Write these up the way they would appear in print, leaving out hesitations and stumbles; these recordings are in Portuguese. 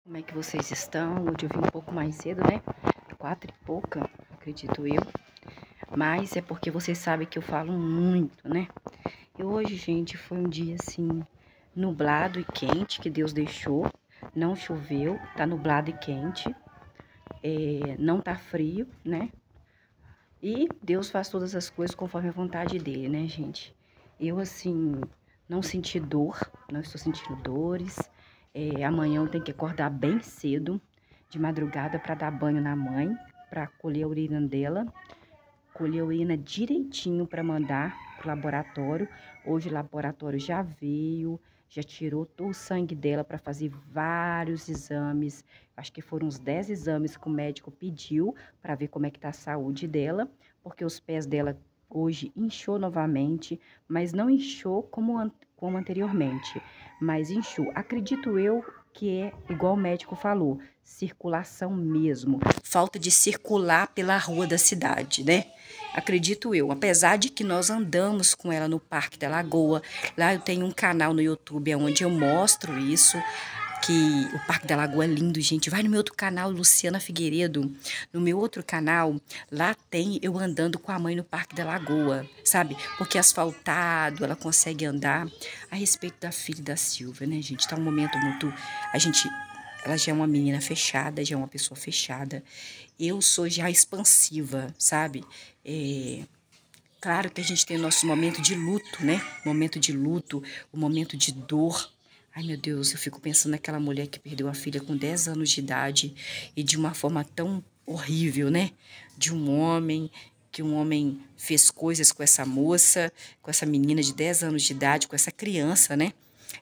Como é que vocês estão? Hoje eu vim um pouco mais cedo, né? 4 e pouca, acredito eu. Mas é porque vocês sabem que eu falo muito, né? E hoje, gente, foi um dia assim, nublado e quente que Deus deixou. Não choveu, tá nublado e quente. Não tá frio, né? E Deus faz todas as coisas conforme a vontade dele, né, gente? Eu, assim, não senti dor, não estou sentindo dores. Amanhã eu tenho que acordar bem cedo, de madrugada, para dar banho na mãe, para colher a urina dela. Colher a urina direitinho para mandar pro laboratório. Hoje o laboratório já veio, já tirou todo o sangue dela para fazer vários exames. Acho que foram uns 10 exames que o médico pediu para ver como é que tá a saúde dela, porque os pés dela hoje inchou novamente, mas não inchou como anteriormente, mas inchou. Acredito eu que é igual o médico falou, circulação mesmo, falta de circular pela rua da cidade, né? Acredito eu, apesar de que nós andamos com ela no Parque da Lagoa. Lá eu tenho um canal no YouTube onde eu mostro isso, que o Parque da Lagoa é lindo, gente. Vai no meu outro canal, Luciana Figueiredo. No meu outro canal, lá tem eu andando com a mãe no Parque da Lagoa, sabe? Porque asfaltado, ela consegue andar. A respeito da filha da Silvia, né, gente? Tá um momento muito... Ela já é uma menina fechada, já é uma pessoa fechada. Eu sou já expansiva, sabe? Claro que a gente tem o nosso momento de luto, né? Momento de luto, o momento de dor. Ai, meu Deus, eu fico pensando naquela mulher que perdeu a filha com 10 anos de idade e de uma forma tão horrível, né? De um homem, que um homem fez coisas com essa moça, com essa menina de 10 anos de idade, com essa criança, né?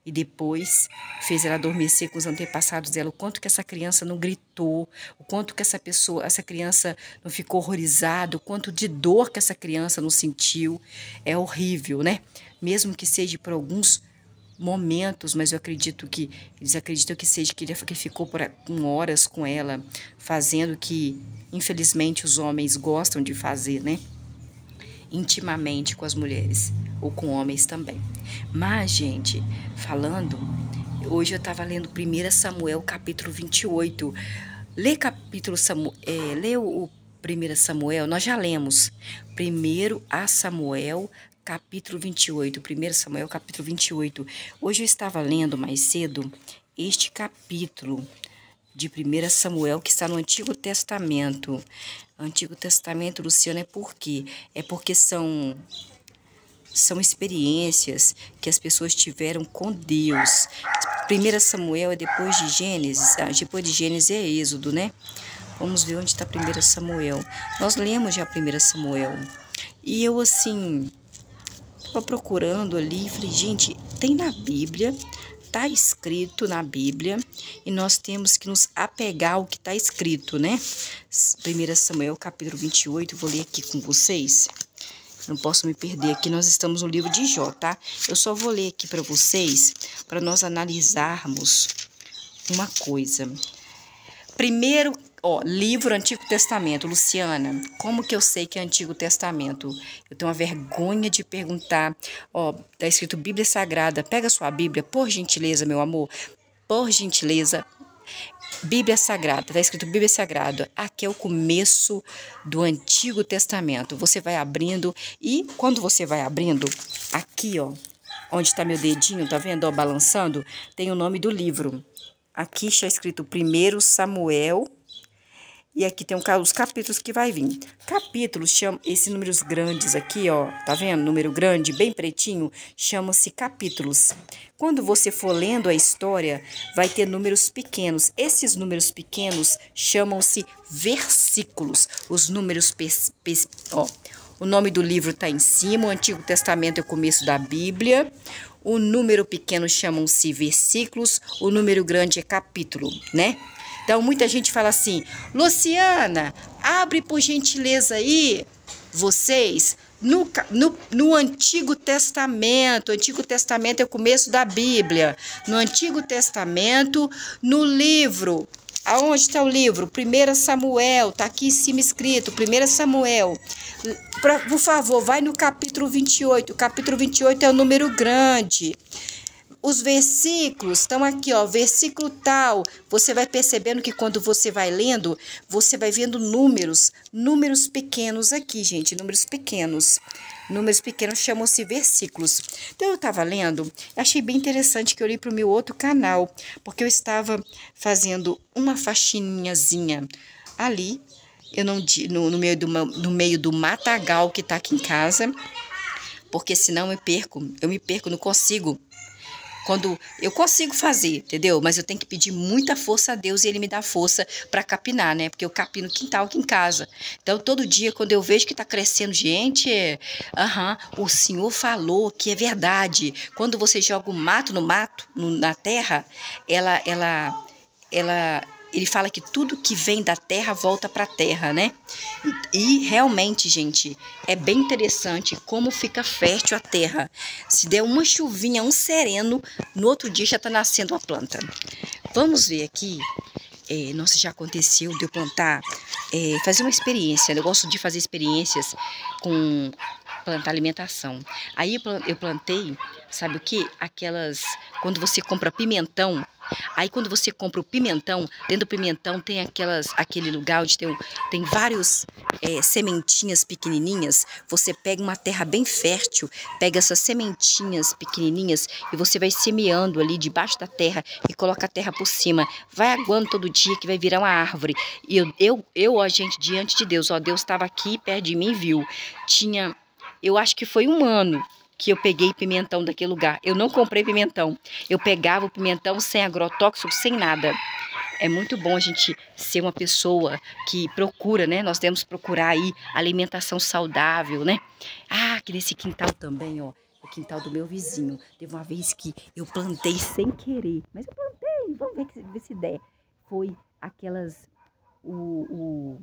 E depois fez ela adormecer com os antepassados dela. O quanto que essa criança não gritou, o quanto que essa criança não ficou horrorizada, o quanto de dor que essa criança não sentiu. É horrível, né? Mesmo que seja por alguns momentos, mas eles acreditam que seja que ele ficou com horas com ela, fazendo o que, infelizmente, os homens gostam de fazer, né? Intimamente com as mulheres ou com homens também. Mas, gente, falando, hoje eu estava lendo 1 Samuel capítulo 28. Lê o 1 Samuel, nós já lemos 1 Samuel capítulo 28, 1 Samuel capítulo 28. Hoje eu estava lendo mais cedo este capítulo de 1 Samuel, que está no Antigo Testamento. Antigo Testamento, Luciana, por quê? É porque são experiências que as pessoas tiveram com Deus. 1 Samuel é depois de Gênesis, depois de Gênesis é Êxodo, né? Vamos ver onde está 1 Samuel. Nós lemos já 1 Samuel. E eu, assim, estava procurando ali, falei, gente, tem na Bíblia... Está escrito na Bíblia e nós temos que nos apegar ao que está escrito, né? 1 Samuel, capítulo 28, vou ler aqui com vocês. Não posso me perder aqui, nós estamos no livro de Jó, tá? Eu só vou ler aqui para vocês, para nós analisarmos uma coisa. Primeiro, livro Antigo Testamento. Luciana, como que eu sei que é Antigo Testamento? Eu tenho uma vergonha de perguntar. Tá escrito Bíblia Sagrada. Pega a sua Bíblia, por gentileza, meu amor. Por gentileza. Bíblia Sagrada. Tá escrito Bíblia Sagrada. Aqui é o começo do Antigo Testamento. Você vai abrindo e quando você vai abrindo, aqui, onde está meu dedinho, tá vendo, balançando? Tem o nome do livro. Aqui está escrito 1 Samuel. E aqui tem os capítulos que vai vir. Capítulos, esses números grandes aqui, tá vendo? Número grande, bem pretinho, chamam-se capítulos. Quando você for lendo a história, vai ter números pequenos. Esses números pequenos chamam-se versículos. Os números, o nome do livro está em cima, o Antigo Testamento é o começo da Bíblia. O número pequeno chamam-se versículos, o número grande é capítulo, né? Então, muita gente fala assim, Luciana, abre por gentileza aí, vocês, no Antigo Testamento. O Antigo Testamento é o começo da Bíblia. No Antigo Testamento, no livro, aonde está o livro? 1 Samuel, está aqui em cima escrito, 1 Samuel. Por favor, vai no capítulo 28. O capítulo 28 é o número grande. Os versículos estão aqui, ó, versículo tal. Você vai percebendo que quando você vai lendo, você vai vendo números pequenos aqui, gente, números pequenos. Números pequenos chamam-se versículos. Então, eu estava lendo, achei bem interessante que eu li para o meu outro canal, porque eu estava fazendo uma faxininhazinha ali, eu não, no meio do matagal que está aqui em casa, porque senão eu me perco, não consigo. Quando eu consigo fazer, entendeu? Mas eu tenho que pedir muita força a Deus e Ele me dá força para capinar, né? Porque eu capino quintal aqui em casa. Então, todo dia, quando eu vejo que está crescendo gente, o Senhor falou que é verdade. Quando você joga o mato na terra, ele fala que tudo que vem da terra volta para a terra, né? E realmente, gente, é bem interessante como fica fértil a terra. Se der uma chuvinha, um sereno, no outro dia já está nascendo a planta. Vamos ver aqui. Nossa, já aconteceu de eu plantar, fazer uma experiência. Eu gosto de fazer experiências com plantar alimentação. Aí eu plantei, sabe o que? Quando você compra pimentão. Aí quando você compra o pimentão, dentro do pimentão tem aquele lugar onde tem vários sementinhas pequenininhas. Você pega uma terra bem fértil, pega essas sementinhas pequenininhas e você vai semeando ali debaixo da terra e coloca a terra por cima. Vai aguando todo dia que vai virar uma árvore. E ó, gente, diante de Deus, ó, Deus estava aqui perto de mim e viu. Eu acho que foi 1 ano que eu peguei pimentão daquele lugar. Eu não comprei pimentão. Eu pegava o pimentão sem agrotóxico, sem nada. É muito bom a gente ser uma pessoa que procura, né? Nós temos que procurar aí alimentação saudável, né? Que nesse quintal também, ó. O quintal do meu vizinho. Teve uma vez que eu plantei sem querer. Mas eu plantei, vamos ver se der. Foi aquelas... O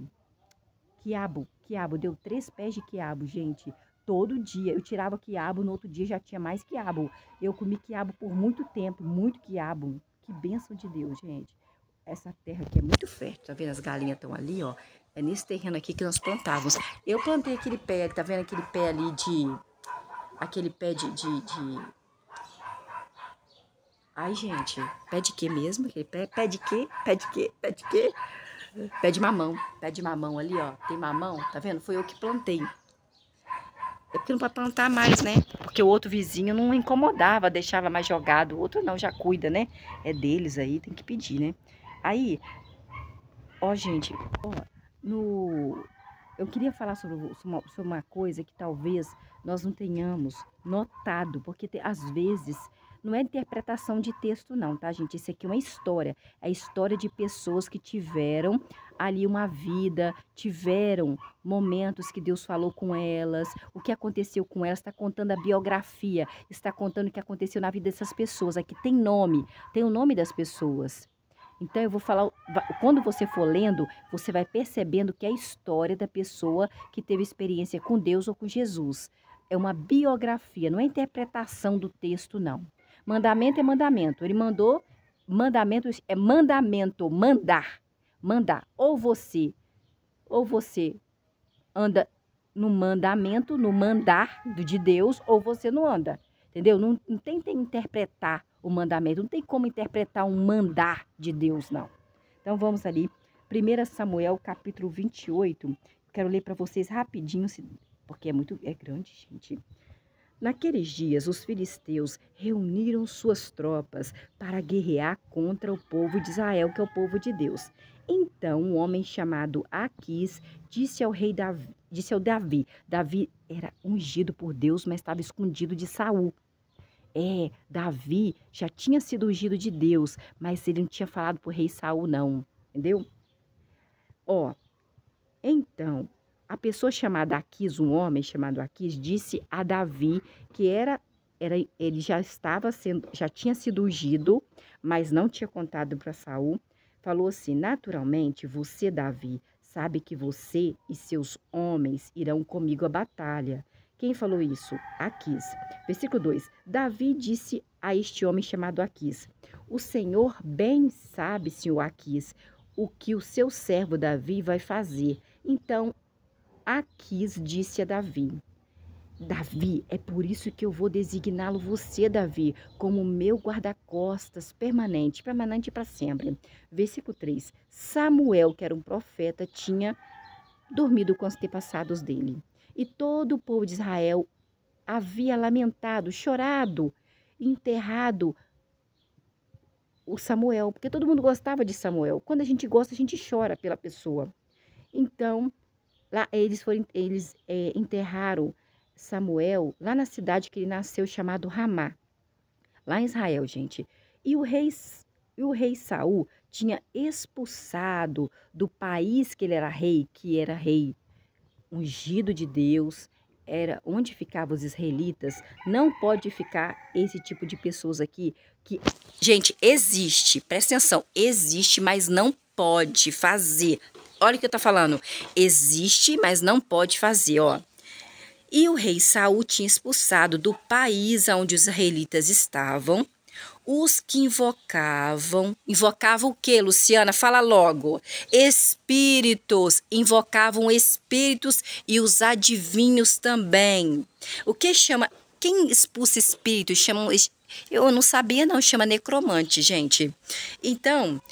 quiabo. Deu 3 pés de quiabo, gente. Todo dia. Eu tirava quiabo, no outro dia já tinha mais quiabo. Eu comi quiabo por muito tempo, muito quiabo. Que bênção de Deus, gente. Essa terra aqui é muito fértil, tá vendo? As galinhas estão ali, ó. É nesse terreno aqui que nós plantávamos. Eu plantei aquele pé, tá vendo aquele pé ali aquele pé de... Ai, gente, pé de quê mesmo? Aquele pé de quê? Pé de quê? Pé de quê? Pé de mamão ali, ó. Tem mamão, tá vendo? Foi eu que plantei. É porque não pode plantar mais, né? Porque o outro vizinho não incomodava, deixava mais jogado. O outro não, já cuida, né? É deles aí, tem que pedir, né? Aí, ó, gente, ó, eu queria falar sobre uma coisa que talvez nós não tenhamos notado, porque às vezes não é interpretação de texto não, tá, gente? Isso aqui é uma história. É a história de pessoas que tiveram ali uma vida, tiveram momentos que Deus falou com elas, o que aconteceu com elas, está contando a biografia, está contando o que aconteceu na vida dessas pessoas. Aqui tem o nome das pessoas. Então, eu vou falar, quando você for lendo, você vai percebendo que é a história da pessoa que teve experiência com Deus ou com Jesus. É uma biografia, não é interpretação do texto, não. Mandamento é mandamento. Ele mandou, mandamento é mandamento, mandar. Ou você anda no mandamento, no mandar de Deus, ou você não anda. Entendeu? Não tenta interpretar o mandamento, não tem como interpretar um mandar de Deus, não. Então, vamos ali. 1 Samuel, capítulo 28. Quero ler para vocês rapidinho, porque é grande, gente. Naqueles dias, os filisteus reuniram suas tropas para guerrear contra o povo de Israel, que é o povo de Deus. Então, um homem chamado Aquis disse ao Davi. Davi era ungido por Deus, mas estava escondido de Saul. Davi já tinha sido ungido de Deus, mas ele não tinha falado para o rei Saul, não. Entendeu? Então, a pessoa chamada Aquis, um homem chamado Aquis, disse a Davi que ele já tinha sido ungido, mas não tinha contado para Saul. Falou assim: naturalmente, você, Davi, sabe que você e seus homens irão comigo à batalha. Quem falou isso? Aquis. Versículo 2. Davi disse a este homem chamado Aquis: o Senhor bem sabe, senhor Aquis, o que o seu servo Davi vai fazer. Então, Aquis disse a Davi: Davi, é por isso que eu vou designá-lo você, Davi, como meu guarda-costas permanente, permanente para sempre. Versículo 3. Samuel, que era um profeta, tinha dormido com os antepassados dele. E todo o povo de Israel havia lamentado, chorado, enterrado o Samuel, porque todo mundo gostava de Samuel. Quando a gente gosta, a gente chora pela pessoa. Então, lá eles enterraram Samuel lá na cidade que ele nasceu, chamado Ramá, lá em Israel, gente. E o rei Saul tinha expulsado do país que ele era rei, ungido de Deus, era onde ficavam os israelitas. Não pode ficar esse tipo de pessoas aqui que, gente, existe, presta atenção, existe, mas não pode fazer. Olha o que eu tô falando. Existe, mas não pode fazer, ó. E o rei Saul tinha expulsado do país onde os israelitas estavam os que invocavam o que, Luciana? Fala logo. Espíritos, invocavam espíritos e os adivinhos também. O que chama, quem expulsa espíritos? Chamam, eu não sabia não, chama necromante, gente. Então,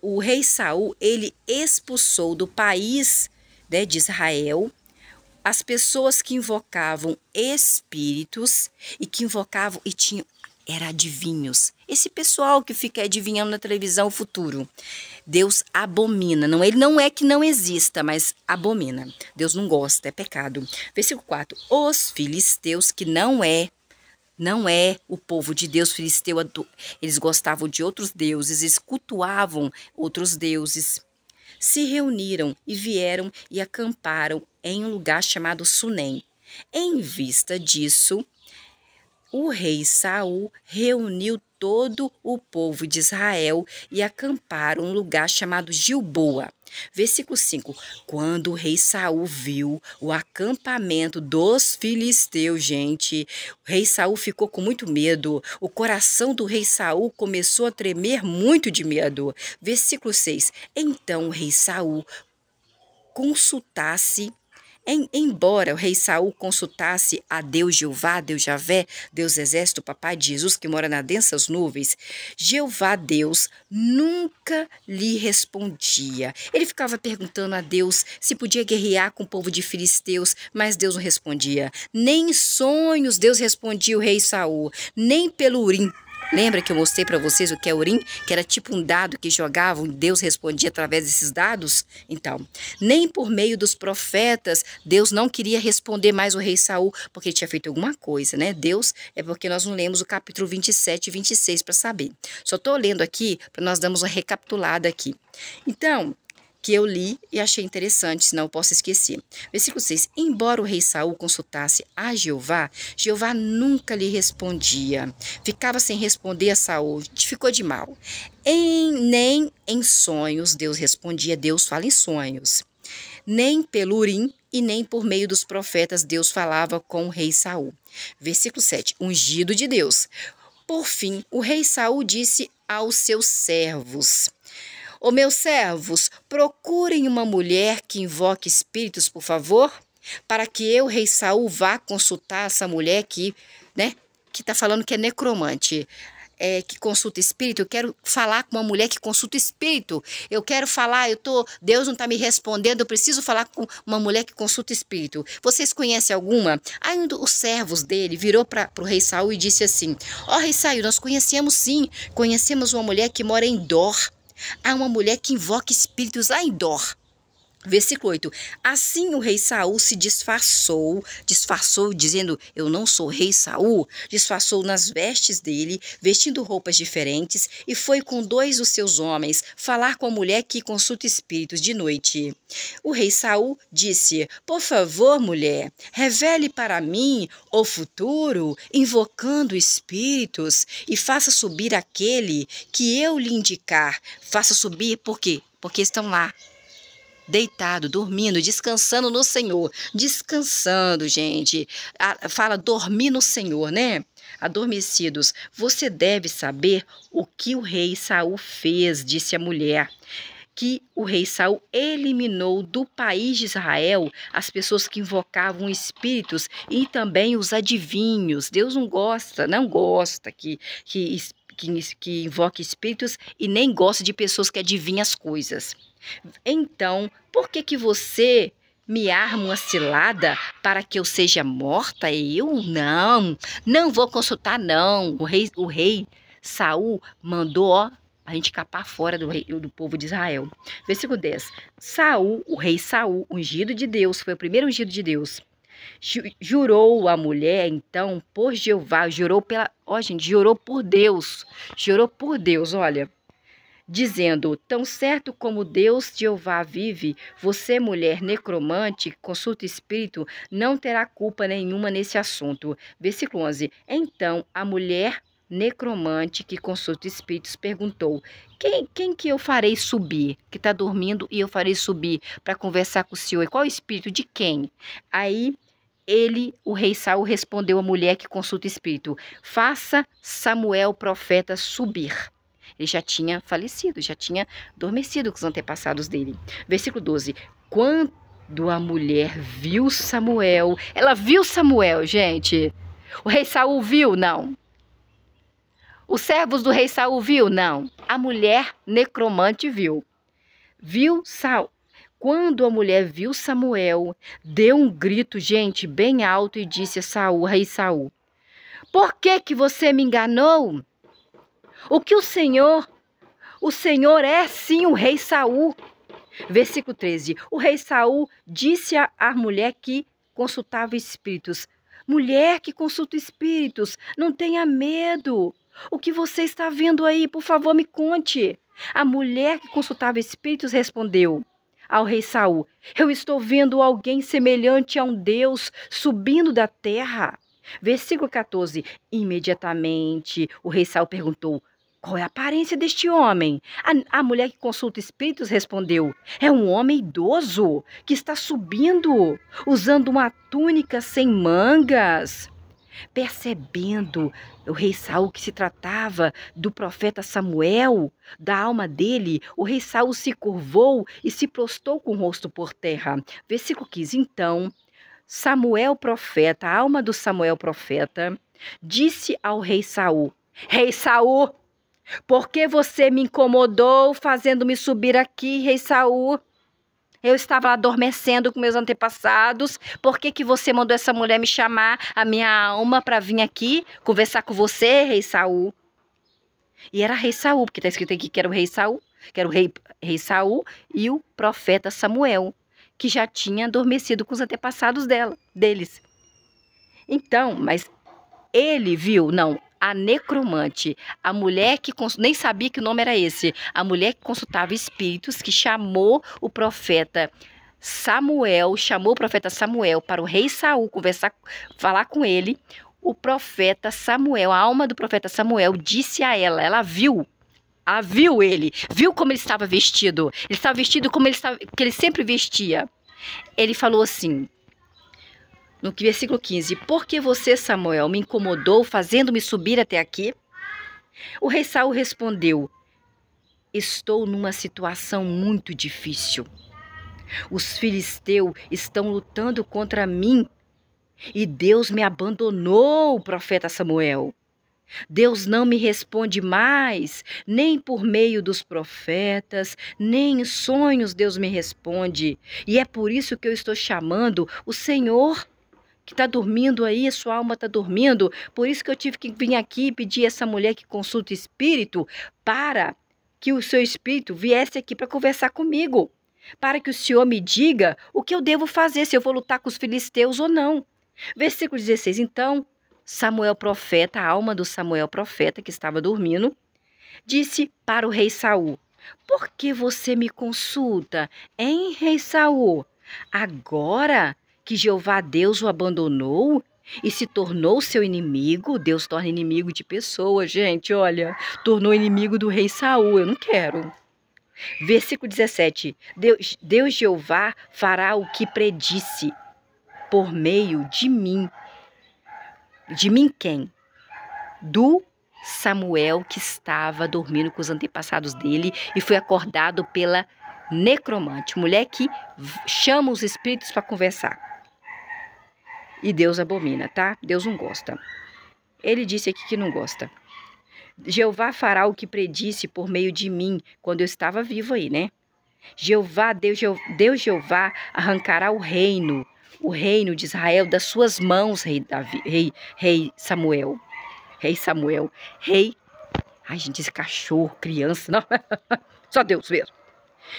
o rei Saul, ele expulsou do país, né, de Israel as pessoas que invocavam espíritos e que invocavam e tinham era adivinhos. Esse pessoal que fica adivinhando na televisão o futuro. Deus abomina. Não, ele não é que não exista, mas abomina. Deus não gosta, é pecado. Versículo 4. Os filisteus, que não é o povo de Deus filisteu, eles gostavam de outros deuses, eles cultuavam outros deuses. Se reuniram e vieram e acamparam em um lugar chamado Sunem. Em vista disso, o rei Saul reuniu todo o povo de Israel e acamparam em um lugar chamado Gilboa. Versículo 5. Quando o rei Saul viu o acampamento dos filisteus, gente, o rei Saul ficou com muito medo. O coração do rei Saul começou a tremer muito de medo. Versículo 6. Então o rei Saul consultasse, embora o rei Saul consultasse a Deus Jeová, Deus Javé, Deus Exército, Papai de Jesus, que mora nas densas nuvens, Jeová Deus nunca lhe respondia. Ele ficava perguntando a Deus se podia guerrear com o povo de filisteus, mas Deus não respondia. Nem em sonhos Deus respondia o rei Saul, nem pelo Urim. Lembra que eu mostrei para vocês o que é Urim? Que era tipo um dado que jogavam e Deus respondia através desses dados? Então, nem por meio dos profetas, Deus não queria responder mais o rei Saul, porque ele tinha feito alguma coisa, né? Deus é porque nós não lemos o capítulo 27 e 26 para saber. Só estou lendo aqui para nós darmos uma recapitulada aqui. Então, que eu li e achei interessante, senão eu posso esquecer. Versículo 6. Embora o rei Saul consultasse a Jeová, Jeová nunca lhe respondia. Ficava sem responder a Saul, ficou de mal. Nem em sonhos Deus respondia, Deus fala em sonhos. Nem pelo Urim e nem por meio dos profetas Deus falava com o rei Saul. Versículo 7. Ungido de Deus. Por fim, o rei Saul disse aos seus servos: Ô meus servos, procurem uma mulher que invoque espíritos, por favor, para que eu, rei Saul, vá consultar essa mulher que, né, que está falando que é necromante, que consulta espírito. Eu quero falar com uma mulher que consulta espírito. Eu quero falar, Deus não está me respondendo, eu preciso falar com uma mulher que consulta espírito. Vocês conhecem alguma? Aí os servos dele virou para o rei Saul e disse assim: ó, rei Saul, nós conhecemos sim, conhecemos uma mulher que mora em Dor. Há uma mulher que invoca espíritos lá em Dor. Versículo 8. Assim o rei Saul se disfarçou dizendo: eu não sou rei Saul. Disfarçou nas vestes dele, vestindo roupas diferentes, e foi com 2 dos seus homens falar com a mulher que consulta espíritos de noite. O rei Saul disse: por favor, mulher, revele para mim o futuro, invocando espíritos, e faça subir aquele que eu lhe indicar. Faça subir por quê? Porque estão lá, deitado, dormindo, descansando no Senhor. Descansando, gente. Fala dormir no Senhor, né? Adormecidos. Você deve saber o que o rei Saul fez, disse a mulher, que o rei Saul eliminou do país de Israel as pessoas que invocavam espíritos e também os adivinhos. Deus não gosta que invoque espíritos e nem gosta de pessoas que adivinham as coisas. Então, por que você me arma uma cilada para que eu seja morta? Eu não vou consultar não. O rei Saul mandou a gente capar fora do povo de Israel. Versículo 10. O rei Saul, ungido de Deus, foi o primeiro ungido de Deus. Jurou a mulher, então, por Jeová, jurou por Deus, olha, dizendo: tão certo como Deus Jeová vive, você, mulher necromante, consulta espírito, não terá culpa nenhuma nesse assunto. Versículo 11. Então, a mulher necromante que consulta espíritos perguntou: quem que eu farei subir? Que está dormindo e eu farei subir para conversar com o senhor. E qual espírito? De quem? Aí o rei Saul, respondeu à mulher que consulta espírito: faça Samuel profeta subir. Ele já tinha falecido, já tinha adormecido com os antepassados dele. Versículo 12. Quando a mulher viu Samuel, ela viu Samuel, gente. O rei Saul viu? Não. Os servos do rei Saul viu? Não. A mulher necromante viu. Saul. Quando a mulher viu Samuel, deu um grito, gente, bem alto e disse a Saul, rei Saul: por que você me enganou? O Senhor é sim o rei Saul. Versículo 13. O rei Saul disse à mulher que consultava espíritos: mulher que consulta espíritos, não tenha medo. O que você está vendo aí? Por favor, me conte. A mulher que consultava espíritos respondeu ao rei Saul: eu estou vendo alguém semelhante a um Deus subindo da terra. Versículo 14. Imediatamente o rei Saul perguntou: qual é a aparência deste homem? A mulher que consulta espíritos respondeu: é um homem idoso que está subindo, usando uma túnica sem mangas. Percebendo o rei Saul que se tratava do profeta Samuel, da alma dele, o rei Saul se curvou e se prostrou com o rosto por terra. Versículo 15. Então, Samuel profeta, a alma do Samuel profeta, disse ao rei Saul: rei Saul, por que você me incomodou fazendo-me subir aqui, rei Saul? Eu estava lá adormecendo com meus antepassados. Por que você mandou essa mulher me chamar, a minha alma, para vir aqui conversar com você, rei Saul? E era rei Saul, porque está escrito aqui que era o rei Saul, que era o rei Saul e o profeta Samuel, que já tinha adormecido com os antepassados deles. Então, mas ele viu, não, a necromante, a mulher que nem sabia que o nome era esse, a mulher que consultava espíritos, que chamou o profeta Samuel para o rei Saul falar com ele. O profeta Samuel, a alma do profeta Samuel, disse a ela viu ele, viu como ele estava vestido. Ele estava vestido como que ele sempre vestia. Ele falou assim, no versículo 15: por que você, Samuel, me incomodou fazendo-me subir até aqui? O rei Saul respondeu: estou numa situação muito difícil. Os filisteus estão lutando contra mim e Deus me abandonou, profeta Samuel. Deus não me responde mais, nem por meio dos profetas, nem em sonhos Deus me responde. E é por isso que eu estou chamando o Senhor, que está dormindo aí, sua alma está dormindo. Por isso que eu tive que vir aqui e pedir a essa mulher que consulta espírito para que o seu espírito viesse aqui para conversar comigo, para que o Senhor me diga o que eu devo fazer, se eu vou lutar com os filisteus ou não. Versículo 16. Então, Samuel profeta, a alma do Samuel profeta que estava dormindo, disse para o rei Saul: por que você me consulta, hein, rei Saul? Agora que Jeová Deus o abandonou e se tornou seu inimigo, Deus torna inimigo de pessoas, gente, olha, tornou inimigo do rei Saul, eu não quero. Versículo 17, Deus Jeová fará o que predisse por meio de mim. De mim quem? Do Samuel, que estava dormindo com os antepassados dele e foi acordado pela necromante, mulher que chama os espíritos para conversar. E Deus abomina, tá? Deus não gosta. Ele disse aqui que não gosta. Jeová fará o que predisse por meio de mim, quando eu estava vivo aí, né? Deus Jeová arrancará o reino de Israel das suas mãos, rei Samuel. Ai, gente, esse cachorro, criança, não. Só Deus mesmo.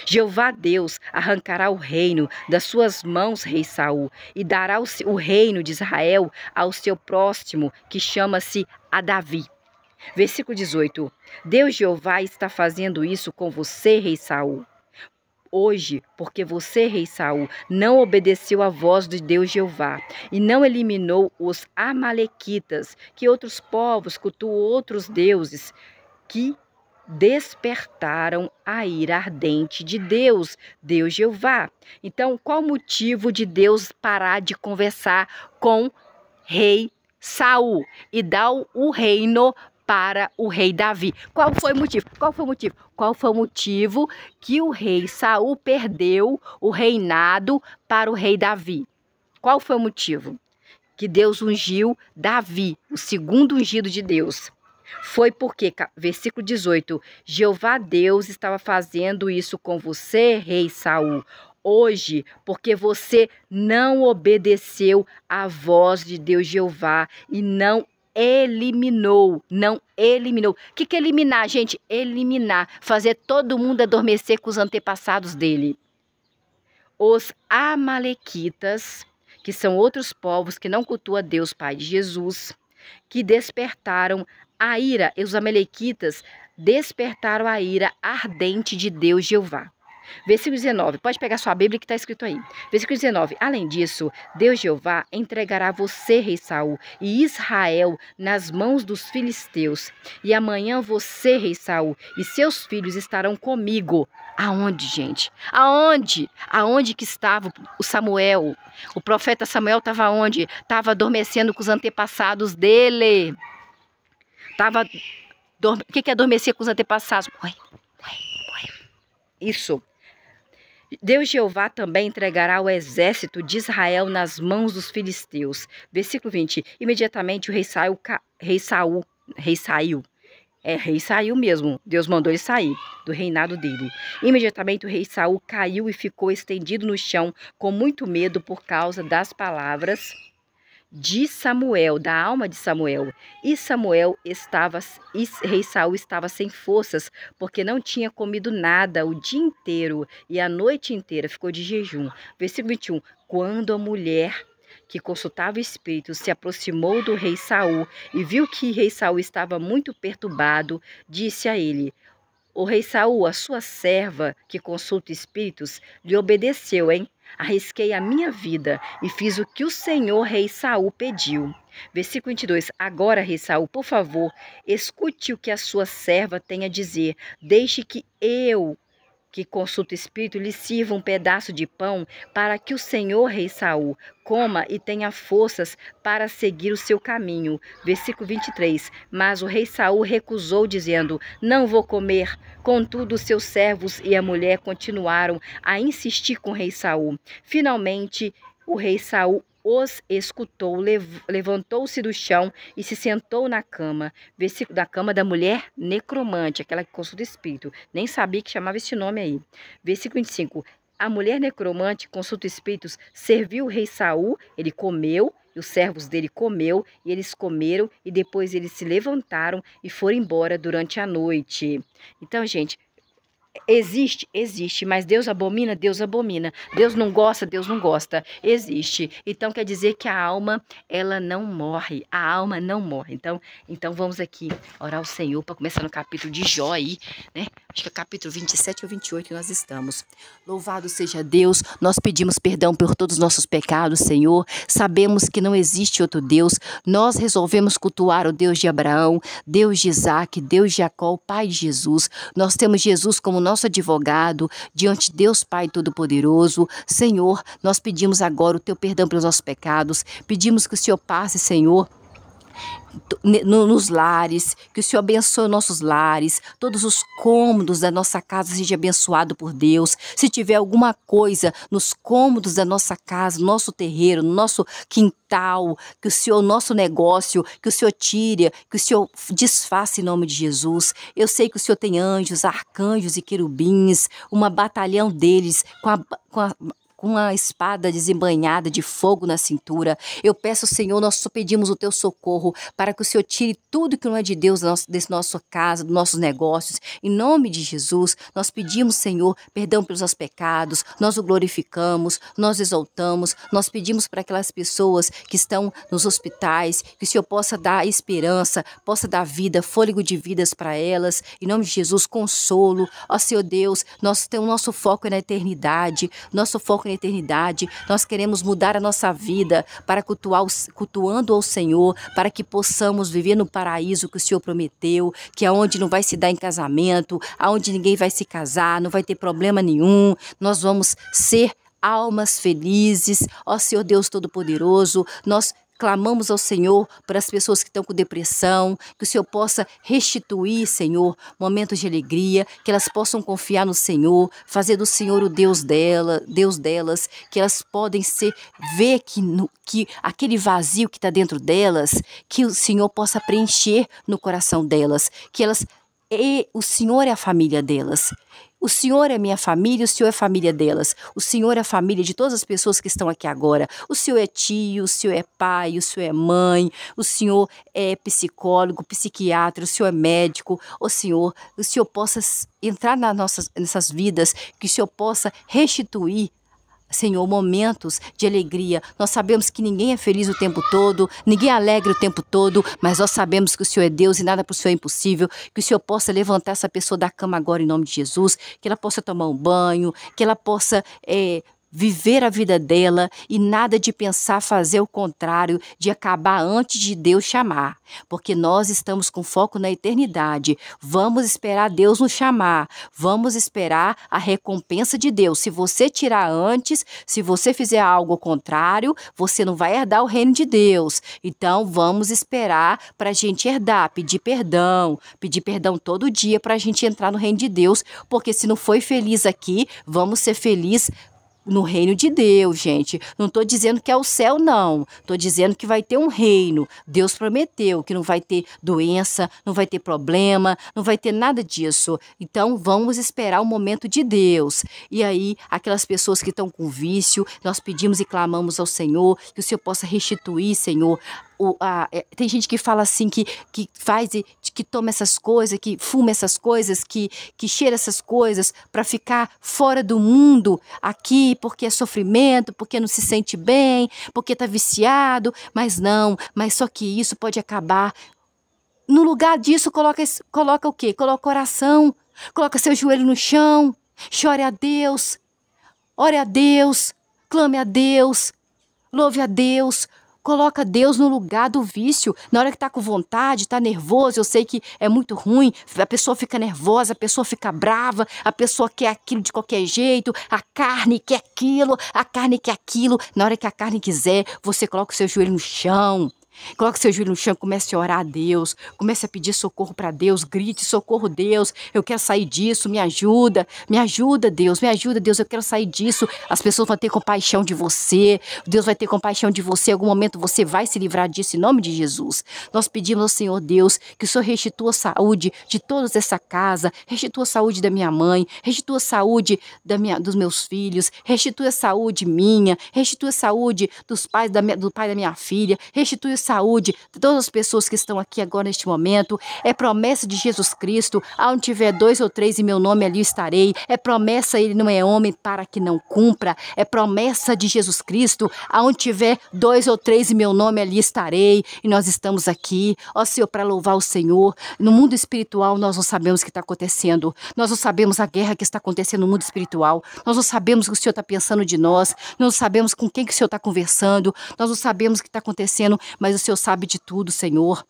Jeová Deus arrancará o reino das suas mãos, rei Saul, e dará o reino de Israel ao seu próximo, que chama-se a Davi. Versículo 18. Deus Jeová está fazendo isso com você, rei Saul. Hoje, porque você, rei Saul, não obedeceu à voz de Deus Jeová e não eliminou os amalequitas, que outros povos cultuam outros deuses, que despertaram a ira ardente de Deus Jeová. Então, qual o motivo de Deus parar de conversar com rei Saul e dar o reino para o rei Davi? Qual foi o motivo? Qual foi o motivo que o rei Saul perdeu o reinado para o rei Davi? Qual foi o motivo? Que Deus ungiu Davi, o segundo ungido de Deus. Foi porque, versículo 18, Jeová Deus estava fazendo isso com você, rei Saul, hoje, porque você não obedeceu à voz de Deus Jeová e não eliminou. O que é eliminar, gente? Eliminar, fazer todo mundo adormecer com os antepassados dele. Os amalequitas, que são outros povos que não cultuam a Deus Pai de Jesus, que despertaram a ira, e os amalequitas despertaram a ira ardente de Deus Jeová. Versículo 19, pode pegar sua Bíblia que está escrito aí. Versículo 19, além disso, Deus Jeová entregará você, rei Saul, e Israel nas mãos dos filisteus. E amanhã você, rei Saul, e seus filhos estarão comigo. Aonde, gente? Aonde? Aonde que estava o Samuel? O profeta Samuel estava onde? Estava adormecendo com os antepassados dele. O que é adormecer com os antepassados? Isso. Deus Jeová também entregará o exército de Israel nas mãos dos filisteus. Versículo 20. Imediatamente o rei saiu mesmo. Deus mandou ele sair do reinado dele. Imediatamente o rei Saul caiu e ficou estendido no chão com muito medo por causa das palavras de Samuel, da alma de Samuel. E rei Saul estava sem forças, porque não tinha comido nada o dia inteiro e a noite inteira ficou de jejum. Versículo 21. Quando a mulher que consultava o espírito se aproximou do rei Saul e viu que rei Saul estava muito perturbado, disse a ele: o rei Saul, a sua serva que consulta espíritos, lhe obedeceu, hein? Arrisquei a minha vida e fiz o que o Senhor rei Saul pediu. Versículo 22. Agora, rei Saul, por favor, escute o que a sua serva tem a dizer. Deixe que eu, que consulta o espírito, lhe sirva um pedaço de pão para que o Senhor rei Saul coma e tenha forças para seguir o seu caminho. Versículo 23. Mas o rei Saul recusou, dizendo: não vou comer. Contudo, os seus servos e a mulher continuaram a insistir com o rei Saul. Finalmente, o rei Saul os escutou, levantou-se do chão e se sentou na cama. Versículo da cama da mulher necromante, aquela que consulta espírito. Nem sabia que chamava esse nome aí. Versículo 25. A mulher necromante consulta espíritos serviu o rei Saul, ele comeu, e os servos dele comeu, e eles comeram, e depois eles se levantaram e foram embora durante a noite. Então, gente, existe, mas Deus abomina, Deus abomina. Deus não gosta, existe. Então quer dizer que a alma, ela não morre, a alma não morre. Então vamos aqui orar ao Senhor para começar no capítulo de Jó aí, né? Acho que é capítulo 27 ou 28 que nós estamos. Louvado seja Deus, nós pedimos perdão por todos os nossos pecados, Senhor. Sabemos que não existe outro Deus. Nós resolvemos cultuar o Deus de Abraão, Deus de Isaac, Deus de Jacó, o Pai de Jesus. Nós temos Jesus como nosso advogado diante de Deus Pai Todo-Poderoso. Senhor, nós pedimos agora o teu perdão pelos nossos pecados. Pedimos que o Senhor passe, Senhor, nos lares, que o Senhor abençoe nossos lares, todos os cômodos da nossa casa seja abençoado por Deus. Se tiver alguma coisa nos cômodos da nossa casa, no nosso terreiro, no nosso quintal, que o Senhor, nosso negócio, que o Senhor tire, que o Senhor desfaça em nome de Jesus. Eu sei que o Senhor tem anjos, arcanjos e querubins, uma batalhão deles com a espada desembainhada de fogo na cintura. Eu peço, Senhor, nós só pedimos o teu socorro para que o Senhor tire tudo que não é de Deus desse nossa casa, dos nossos negócios. Em nome de Jesus, nós pedimos, Senhor, perdão pelos nossos pecados, nós o glorificamos, nós exaltamos, nós pedimos para aquelas pessoas que estão nos hospitais, que o Senhor possa dar esperança, possa dar vida, fôlego de vidas para elas. Em nome de Jesus, consolo. Ó Senhor Deus, nós temos nosso foco na eternidade, nosso foco na eternidade, nós queremos mudar a nossa vida para cultuando ao Senhor, para que possamos viver no paraíso que o Senhor prometeu, que é onde não vai se dar em casamento, aonde ninguém vai se casar, não vai ter problema nenhum, nós vamos ser almas felizes. Ó Senhor Deus Todo-Poderoso, nós clamamos ao Senhor para as pessoas que estão com depressão, que o Senhor possa restituir, Senhor, momentos de alegria, que elas possam confiar no Senhor, fazer do Senhor o Deus delas, que elas podem ver que aquele vazio que está dentro delas, que o Senhor possa preencher no coração delas, que o Senhor é a família delas. O Senhor é minha família, o Senhor é a família delas. O Senhor é a família de todas as pessoas que estão aqui agora. O Senhor é tio, o Senhor é pai, o Senhor é mãe, o Senhor é psicólogo, psiquiatra, o Senhor é médico. O Senhor possa entrar nessas vidas, que o Senhor possa restituir, Senhor, momentos de alegria. Nós sabemos que ninguém é feliz o tempo todo, ninguém é alegre o tempo todo, mas nós sabemos que o Senhor é Deus e nada para o Senhor é impossível. Que o Senhor possa levantar essa pessoa da cama agora em nome de Jesus, que ela possa tomar um banho, que ela possa viver a vida dela e nada de pensar fazer o contrário, de acabar antes de Deus chamar, porque nós estamos com foco na eternidade. Vamos esperar Deus nos chamar, vamos esperar a recompensa de Deus. Se você tirar antes, se você fizer algo ao contrário, você não vai herdar o reino de Deus. Então vamos esperar para a gente herdar, pedir perdão todo dia para a gente entrar no reino de Deus, porque se não foi feliz aqui, vamos ser felizes no reino de Deus, gente. Não estou dizendo que é o céu, não. Estou dizendo que vai ter um reino. Deus prometeu que não vai ter doença, não vai ter problema, não vai ter nada disso. Então, vamos esperar o momento de Deus. E aí, aquelas pessoas que estão com vício, nós pedimos e clamamos ao Senhor, que o Senhor possa restituir, Senhor. Tem gente que fala assim, que toma essas coisas, que fuma essas coisas, que cheira essas coisas para ficar fora do mundo aqui, porque é sofrimento, porque não se sente bem, porque está viciado, mas só que isso pode acabar. No lugar disso, coloca o quê? Coloca oração, coloca seu joelho no chão, chore a Deus, ore a Deus, clame a Deus, louve a Deus. Coloca Deus no lugar do vício. Na hora que está com vontade, está nervoso, eu sei que é muito ruim, a pessoa fica nervosa, a pessoa fica brava, a pessoa quer aquilo de qualquer jeito, a carne quer aquilo, Na hora que a carne quiser, você coloca o seu joelho no chão. Coloque seu joelho no chão, comece a orar a Deus, comece a pedir socorro para Deus, grite: socorro, Deus, eu quero sair disso, me ajuda Deus, eu quero sair disso. As pessoas vão ter compaixão de você, Deus vai ter compaixão de você, em algum momento você vai se livrar disso, em nome de Jesus. Nós pedimos ao Senhor Deus que o Senhor restitua a saúde de todos dessa casa, restitua a saúde da minha mãe, restitua a saúde dos meus filhos, restitua a saúde minha, restitua a saúde do pai da minha filha, restitui a saúde de todas as pessoas que estão aqui agora neste momento. É promessa de Jesus Cristo: aonde tiver 2 ou 3 em meu nome, ali estarei. É promessa, ele não é homem para que não cumpra. É promessa de Jesus Cristo: aonde tiver 2 ou 3 em meu nome, ali estarei. E nós estamos aqui, ó Senhor, para louvar o Senhor. No mundo espiritual nós não sabemos o que está acontecendo, nós não sabemos a guerra que está acontecendo no mundo espiritual, nós não sabemos o que o Senhor está pensando de nós não sabemos com quem que o Senhor está conversando, nós não sabemos o que está acontecendo, mas o Senhor sabe de tudo, Senhor.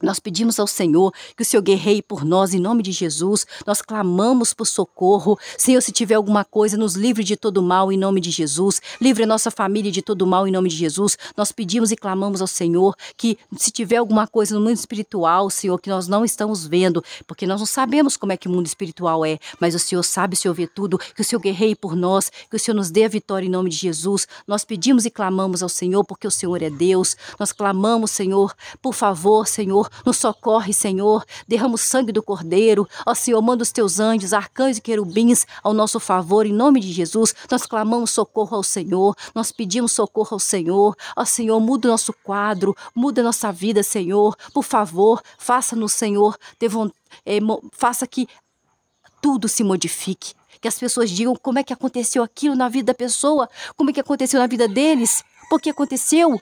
Nós pedimos ao Senhor que o Senhor guerreie por nós, em nome de Jesus. Nós clamamos por socorro. Senhor, se tiver alguma coisa, nos livre de todo mal, em nome de Jesus. Livre a nossa família de todo mal, em nome de Jesus. Nós pedimos e clamamos ao Senhor que, se tiver alguma coisa no mundo espiritual, Senhor, que nós não estamos vendo, porque nós não sabemos como é que o mundo espiritual é, mas o Senhor sabe, o Senhor vê tudo, que o Senhor guerreie por nós, que o Senhor nos dê a vitória, em nome de Jesus. Nós pedimos e clamamos ao Senhor, porque o Senhor é Deus. Nós clamamos, Senhor, por favor, Senhor, nos socorre, Senhor, derrama o sangue do Cordeiro, ó Senhor, manda os teus anjos, arcanjos e querubins ao nosso favor, em nome de Jesus. Nós clamamos socorro ao Senhor, nós pedimos socorro ao Senhor, ó Senhor, muda o nosso quadro, muda a nossa vida, Senhor, por favor, faça-nos, Senhor, faça que tudo se modifique, que as pessoas digam como é que aconteceu aquilo na vida da pessoa, como é que aconteceu na vida deles, porque aconteceu.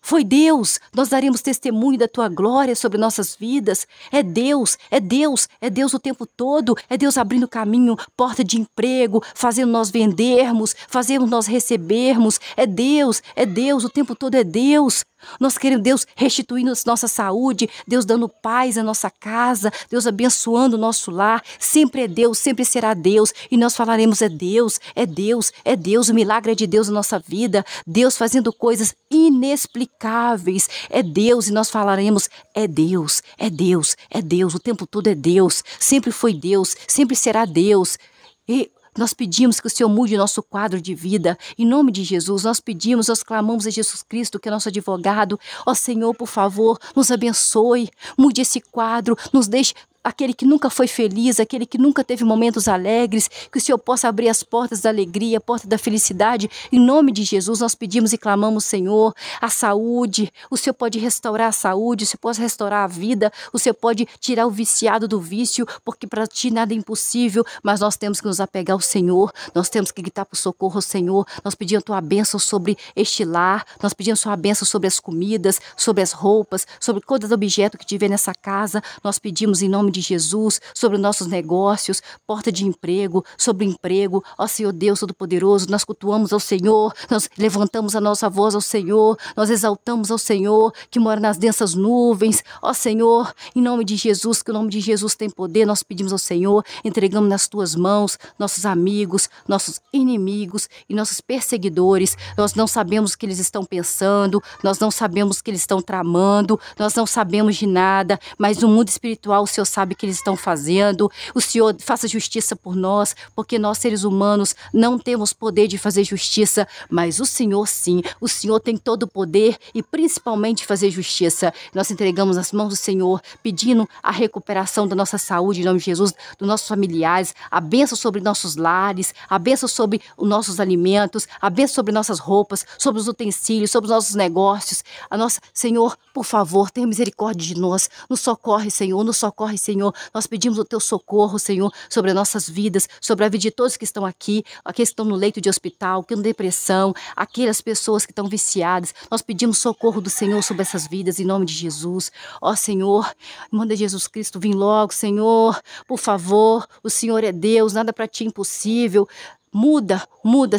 Foi Deus, nós daremos testemunho da Tua glória sobre nossas vidas. É Deus, é Deus, é Deus o tempo todo. É Deus abrindo caminho, porta de emprego, fazendo nós vendermos, fazendo nós recebermos. É Deus, o tempo todo é Deus. Nós queremos Deus restituindo nossa saúde, Deus dando paz à nossa casa, Deus abençoando o nosso lar. Sempre é Deus, sempre será Deus. E nós falaremos é Deus, é Deus, é Deus. O milagre é de Deus na nossa vida. Deus fazendo coisas inexplicáveis. É Deus e nós falaremos é Deus, é Deus, é Deus. O tempo todo é Deus. Sempre foi Deus, sempre será Deus. E nós pedimos que o Senhor mude nosso quadro de vida. Em nome de Jesus, nós pedimos, nós clamamos a Jesus Cristo, que é nosso advogado. Ó Senhor, por favor, nos abençoe. Mude esse quadro, nos deixe aquele que nunca foi feliz, aquele que nunca teve momentos alegres, que o Senhor possa abrir as portas da alegria, a porta da felicidade. Em nome de Jesus, nós pedimos e clamamos, Senhor, a saúde. O Senhor pode restaurar a saúde, o Senhor pode restaurar a vida, o Senhor pode tirar o viciado do vício, porque para Ti nada é impossível, mas nós temos que nos apegar ao Senhor, nós temos que gritar por socorro ao Senhor. Nós pedimos a Tua bênção sobre este lar, nós pedimos a Tua bênção sobre as comidas, sobre as roupas, sobre todo objeto que tiver nessa casa. Nós pedimos em nome de Jesus, sobre nossos negócios, porta de emprego, sobre emprego. Ó Senhor Deus Todo-Poderoso, nós cultuamos ao Senhor, nós levantamos a nossa voz ao Senhor, nós exaltamos ao Senhor, que mora nas densas nuvens. Ó Senhor, em nome de Jesus, que o nome de Jesus tem poder, nós pedimos ao Senhor, entregamos nas Tuas mãos nossos amigos, nossos inimigos e nossos perseguidores. Nós não sabemos o que eles estão pensando, nós não sabemos o que eles estão tramando, nós não sabemos de nada, mas no mundo espiritual o Senhor sabe o que eles estão fazendo. O Senhor faça justiça por nós, porque nós seres humanos não temos poder de fazer justiça, mas o Senhor sim, o Senhor tem todo o poder e principalmente fazer justiça. Nós entregamos nas mãos do Senhor, pedindo a recuperação da nossa saúde em nome de Jesus, dos nossos familiares, a bênção sobre nossos lares, a bênção sobre os nossos alimentos, a bênção sobre nossas roupas, sobre os utensílios, sobre os nossos negócios. Senhor, por favor, tenha misericórdia de nós, nos socorre, Senhor, nos socorre, Senhor. Nós pedimos o Teu socorro, Senhor, sobre as nossas vidas, sobre a vida de todos que estão aqui, aqueles que estão no leito de hospital, que estão em depressão, aquelas pessoas que estão viciadas. Nós pedimos socorro do Senhor sobre essas vidas, em nome de Jesus. Ó Senhor, manda Jesus Cristo vir logo, Senhor, por favor. O Senhor é Deus, nada para Ti é impossível. Muda,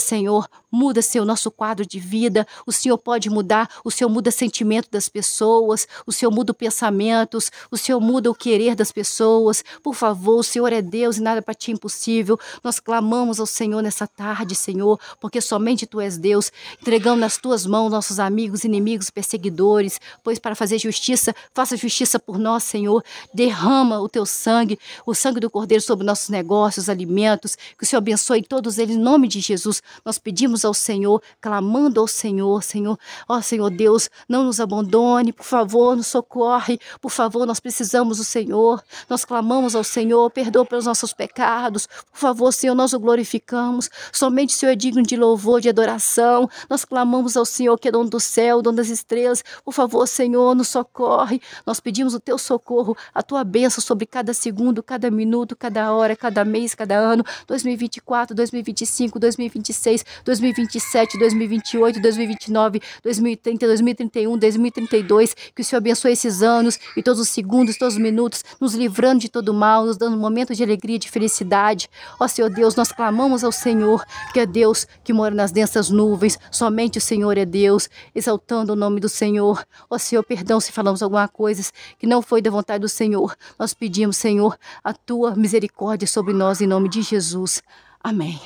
Senhor, muda, Senhor, nosso quadro de vida. O Senhor pode mudar, o Senhor muda o sentimento das pessoas, o Senhor muda os pensamentos, o Senhor muda o querer das pessoas. Por favor, o Senhor é Deus e nada para Ti é impossível. Nós clamamos ao Senhor nessa tarde, Senhor, porque somente Tu és Deus. Entregamos nas Tuas mãos nossos amigos, inimigos, perseguidores, pois para fazer justiça, faça justiça por nós, Senhor. Derrama o Teu sangue, o sangue do Cordeiro sobre nossos negócios, alimentos, que o Senhor abençoe todos eles, em nome de Jesus. Nós pedimos ao Senhor, clamando ao Senhor, Senhor. Ó Senhor Deus, não nos abandone, por favor, nos socorre, por favor, nós precisamos do Senhor. Nós clamamos ao Senhor, perdoa pelos nossos pecados, por favor, Senhor, nós o glorificamos. Somente o Senhor é digno de louvor, de adoração. Nós clamamos ao Senhor, que é dono do céu, dono das estrelas. Por favor, Senhor, nos socorre. Nós pedimos o Teu socorro, a Tua bênção sobre cada segundo, cada minuto, cada hora, cada mês, cada ano, 2024, 2025. 2025, 2026, 2027, 2028, 2029, 2030, 2031, 2032. Que o Senhor abençoe esses anos e todos os segundos, todos os minutos, nos livrando de todo mal, nos dando um momento de alegria, de felicidade. Ó Senhor Deus, nós clamamos ao Senhor, que é Deus que mora nas densas nuvens. Somente o Senhor é Deus, exaltando o nome do Senhor. Ó Senhor, perdão se falamos alguma coisa que não foi da vontade do Senhor. Nós pedimos, Senhor, a tua misericórdia sobre nós, em nome de Jesus. Amém.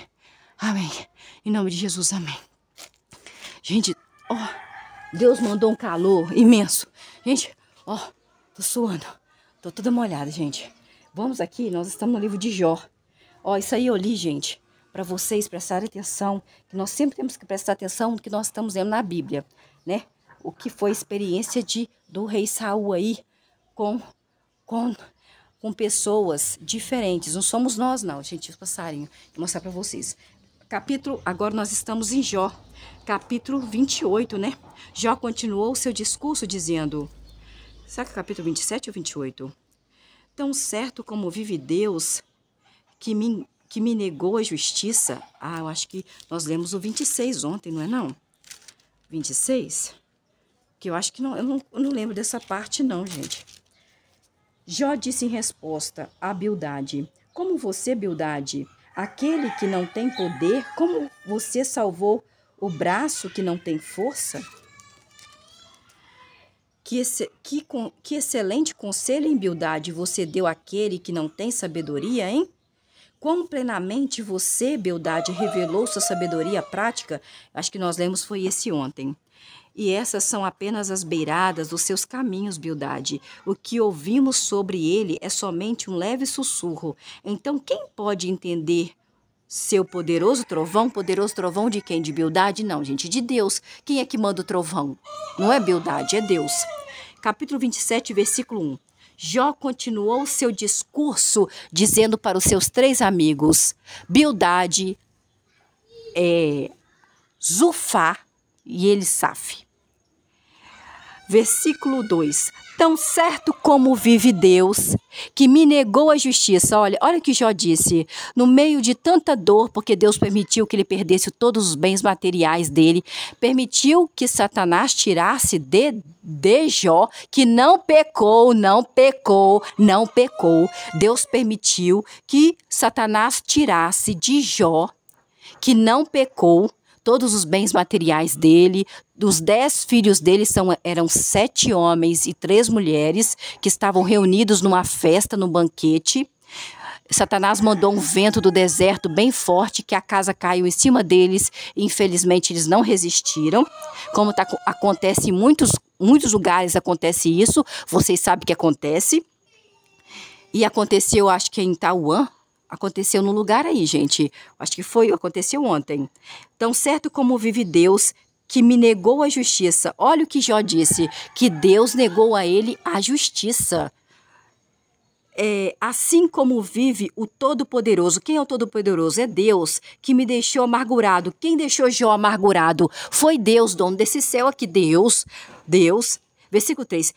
Amém. Em nome de Jesus, amém. Gente, ó, Deus mandou um calor imenso. Gente, ó, tô suando. Tô toda molhada, gente. Vamos aqui, nós estamos no livro de Jó. Ó, isso aí eu li, gente, para vocês prestarem atenção, que nós sempre temos que prestar atenção no que nós estamos lendo na Bíblia, né? O que foi a experiência do rei Saul aí com pessoas diferentes. Não somos nós, não, gente, os passarinhos. Vou mostrar para vocês. Agora nós estamos em Jó, capítulo 28, né? Jó continuou o seu discurso dizendo... Será que é capítulo 27 ou 28? Tão certo como vive Deus, que me negou a justiça. Ah, eu acho que nós lemos o 26 ontem, não é não? 26? Que eu acho que não, eu não lembro dessa parte não, gente. Jó disse em resposta a Bildade: como você, Bildade, aquele que não tem poder, como você salvou o braço que não tem força? Que excelente conselho em Bildade você deu àquele que não tem sabedoria, hein? Quão plenamente você, Bildade, revelou sua sabedoria prática? Acho que nós lemos foi esse ontem. E essas são apenas as beiradas dos seus caminhos, Bildade. O que ouvimos sobre ele é somente um leve sussurro. Então, quem pode entender seu poderoso trovão? Poderoso trovão de quem? De Bildade? Não, gente, de Deus. Quem é que manda o trovão? Não é Bildade, é Deus. Capítulo 27, versículo 1. Jó continuou seu discurso dizendo para os seus 3 amigos, Bildade, Zufá e Elisaf. Versículo 2. Tão certo como vive Deus, que me negou a justiça. Olha o que Jó disse. No meio de tanta dor, porque Deus permitiu que ele perdesse todos os bens materiais dele, permitiu que Satanás tirasse de Jó, que não pecou. Deus permitiu que Satanás tirasse de Jó, que não pecou, todos os bens materiais dele. Dos 10 filhos dele eram 7 homens e 3 mulheres que estavam reunidos numa festa, num banquete. Satanás mandou um vento do deserto bem forte, que a casa caiu em cima deles. E, infelizmente, eles não resistiram. Como acontece em muitos lugares, acontece isso. Vocês sabem que acontece. E aconteceu, acho que em Tauã. Aconteceu no lugar aí, gente. Acho que aconteceu ontem. Tão certo como vive Deus, que me negou a justiça. Olha o que Jó disse, que Deus negou a ele a justiça. Assim como vive o Todo-Poderoso. Quem é o Todo-Poderoso? É Deus, que me deixou amargurado. Quem deixou Jó amargurado? Foi Deus, dono desse céu aqui. Deus. Versículo 3.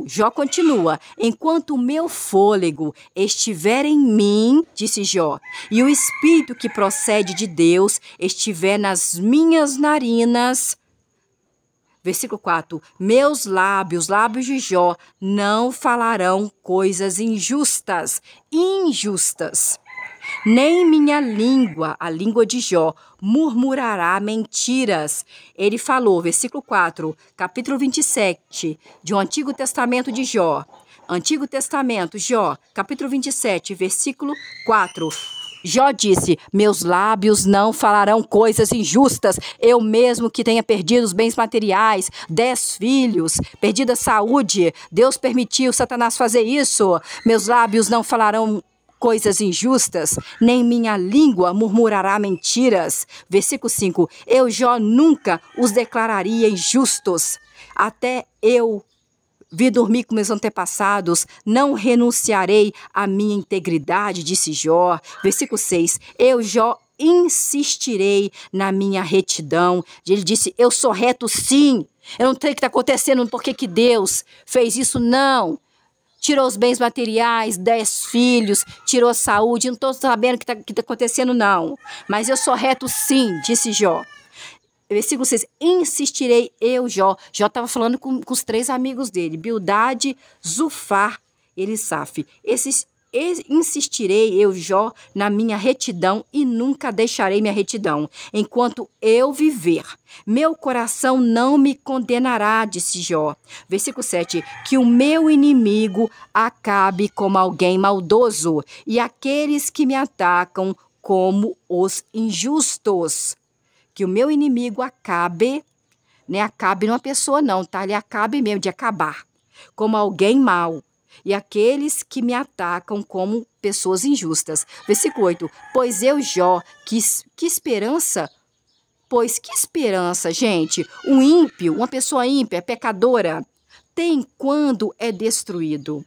Jó continua, enquanto o meu fôlego estiver em mim, disse Jó, e o espírito que procede de Deus estiver nas minhas narinas. Versículo 4. Meus lábios de Jó, não falarão coisas injustas. Nem minha língua, a língua de Jó, murmurará mentiras. Ele falou, versículo 4, capítulo 27, de um Antigo Testamento de Jó. Antigo Testamento, Jó, capítulo 27, versículo 4. Jó disse, meus lábios não falarão coisas injustas. Eu mesmo que tenha perdido os bens materiais, 10 filhos, perdida a saúde. Deus permitiu Satanás fazer isso. Meus lábios não falarão coisas injustas, nem minha língua murmurará mentiras. Versículo 5. Eu, Jó, nunca os declararia injustos. Até eu vi dormir com meus antepassados, não renunciarei à minha integridade, disse Jó. Versículo 6. Eu, Jó, insistirei na minha retidão. Ele disse, eu sou reto sim. Eu não sei o que está acontecendo, por que Deus fez isso, não. tirou os bens materiais, 10 filhos, tirou a saúde, não estou sabendo o que tá acontecendo não, mas eu sou reto sim, disse Jó. Versículo 6, insistirei eu, Jó. Jó estava falando com os 3 amigos dele, Bildade, Zufar e Elisaf. Insistirei eu, Jó, na minha retidão e nunca deixarei minha retidão. Enquanto eu viver, meu coração não me condenará, disse Jó. Versículo 7, que o meu inimigo acabe como alguém maldoso e aqueles que me atacam como os injustos. Que o meu inimigo acabe, né? Acabe numa pessoa não, tá? Ele acabe mesmo de acabar, como alguém mau. E aqueles que me atacam como pessoas injustas. Versículo 8. Pois eu, Jó, que esperança? Pois que esperança, gente? Um ímpio, uma pessoa ímpia, pecadora, tem quando é destruído.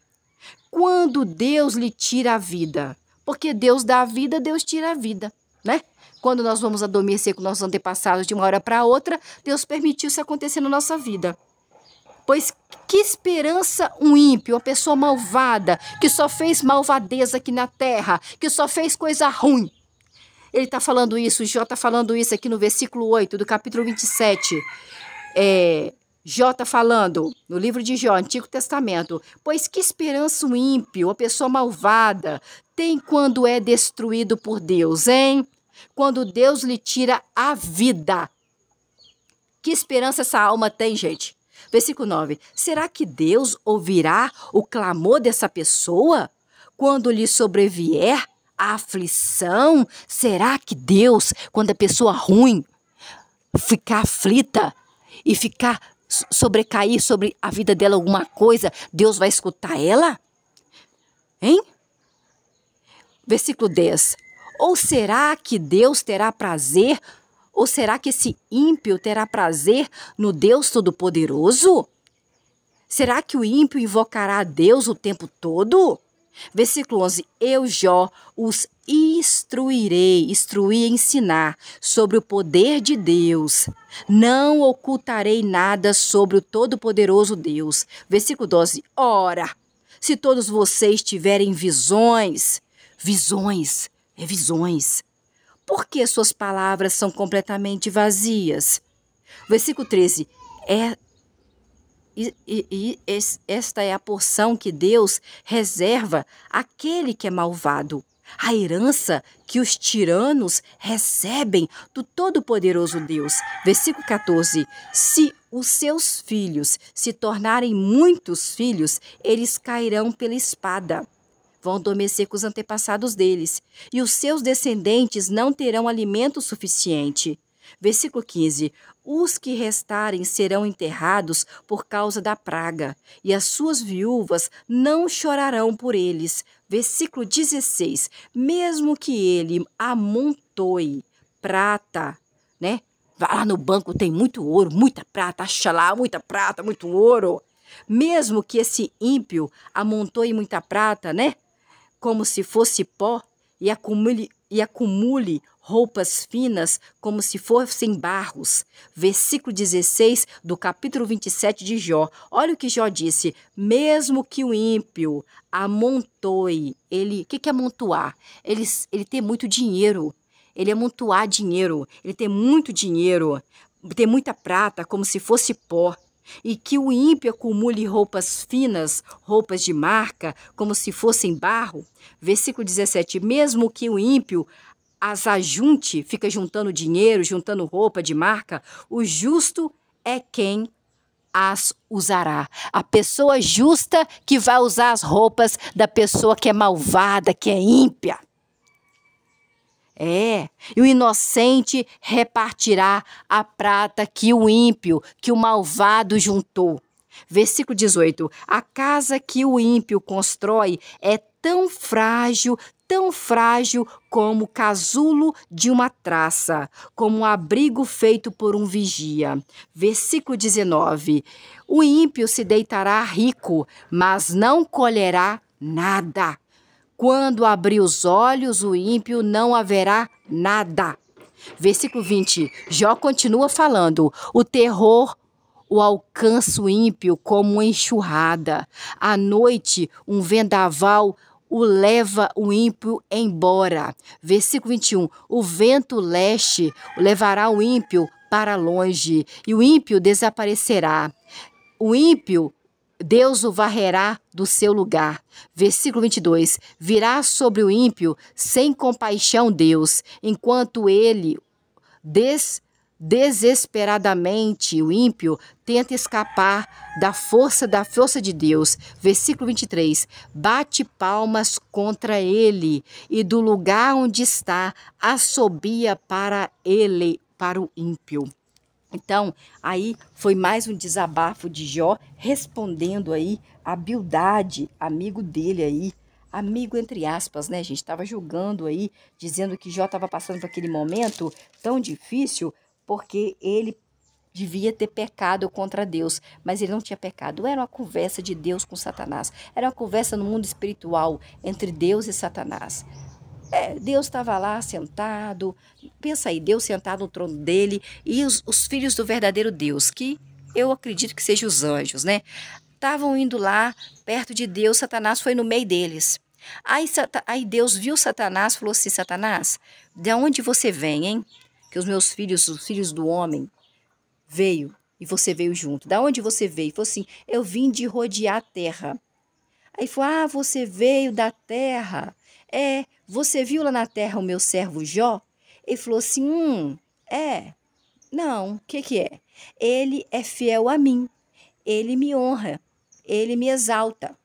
Quando Deus lhe tira a vida. Porque Deus dá a vida, Deus tira a vida, né? Quando nós vamos adormecer com nossos antepassados de uma hora para outra, Deus permitiu isso acontecer na nossa vida. Pois que esperança um ímpio, uma pessoa malvada, que só fez malvadeza aqui na terra, que só fez coisa ruim. Ele está falando isso, Jó está falando isso aqui no versículo 8 do capítulo 27. Jó está falando no livro de Jó, Antigo Testamento. Pois que esperança um ímpio, uma pessoa malvada, tem quando é destruído por Deus, hein? Quando Deus lhe tira a vida. Que esperança essa alma tem, gente? Versículo 9. Será que Deus ouvirá o clamor dessa pessoa quando lhe sobrevier a aflição? Será que Deus, quando a pessoa ruim ficar aflita e ficar sobrecair sobre a vida dela alguma coisa, Deus vai escutar ela? Hein? Versículo 10. Ou será que Deus terá prazer? Ou será que esse ímpio terá prazer no Deus Todo-Poderoso? Será que o ímpio invocará a Deus o tempo todo? Versículo 11. Eu, Jó, os instruirei, instruir e ensinar sobre o poder de Deus. Não ocultarei nada sobre o Todo-Poderoso Deus. Versículo 12. Ora, se todos vocês tiverem visões, visões, por que suas palavras são completamente vazias? Versículo 13. Esta é a porção que Deus reserva àquele que é malvado. A herança que os tiranos recebem do Todo-Poderoso Deus. Versículo 14. Se os seus filhos se tornarem muitos filhos, eles cairão pela espada. Vão adormecer com os antepassados deles, e os seus descendentes não terão alimento suficiente. Versículo 15. Os que restarem serão enterrados por causa da praga, e as suas viúvas não chorarão por eles. Versículo 16. Mesmo que ele amontoe prata, né? Vá lá no banco, tem muito ouro, muita prata, acha lá, muita prata, muito ouro. Mesmo que esse ímpio amontoe muita prata, né? Como se fosse pó, e acumule roupas finas como se fossem barros. Versículo 16 do capítulo 27 de Jó. Olha o que Jó disse. Mesmo que o ímpio amontoe, o que é amontoar? Ele tem muito dinheiro. Ele amontoar dinheiro. Ele tem muito dinheiro. Tem muita prata como se fosse pó. E que o ímpio acumule roupas finas, roupas de marca, como se fossem barro. Versículo 17. Mesmo que o ímpio as ajunte, fica juntando dinheiro, juntando roupa de marca, o justo é quem as usará. A pessoa justa que vai usar as roupas da pessoa que é malvada, que é ímpia. E o inocente repartirá a prata que o ímpio, que o malvado juntou. Versículo 18. A casa que o ímpio constrói é tão frágil como o casulo de uma traça, como um abrigo feito por um vigia. Versículo 19. O ímpio se deitará rico, mas não colherá nada. Quando abrir os olhos, o ímpio não haverá nada. Versículo 20. Jó continua falando. O terror o alcança o ímpio como uma enxurrada. À noite, um vendaval o leva o ímpio embora. Versículo 21. O vento leste levará o ímpio para longe, e o ímpio desaparecerá. O ímpio, Deus o varrerá do seu lugar. Versículo 22. Virá sobre o ímpio sem compaixão Deus, enquanto ele desesperadamente o ímpio tenta escapar da força de Deus. Versículo 23. Bate palmas contra ele e do lugar onde está assobia para ele, para o ímpio. Então, aí foi mais um desabafo de Jó, respondendo aí a Bildade, amigo dele aí, amigo entre aspas, né, gente? Estava julgando aí, dizendo que Jó estava passando por aquele momento tão difícil, porque ele devia ter pecado contra Deus, mas ele não tinha pecado. Era uma conversa de Deus com Satanás, era uma conversa no mundo espiritual entre Deus e Satanás. Deus estava lá sentado, pensa aí, Deus sentado no trono dele e os filhos do verdadeiro Deus, que eu acredito que sejam os anjos, né? Estavam indo lá perto de Deus, Satanás foi no meio deles. Aí Deus viu Satanás e falou assim, Satanás, de onde você vem, hein? Que os meus filhos, os filhos do homem, veio e você veio junto. Da onde você veio? Ele falou assim, eu vim de rodear a terra. Aí falou, você veio da terra. Você viu lá na terra o meu servo Jó? Ele falou assim, não, o que é? Ele é fiel a mim, ele me honra, ele me exalta.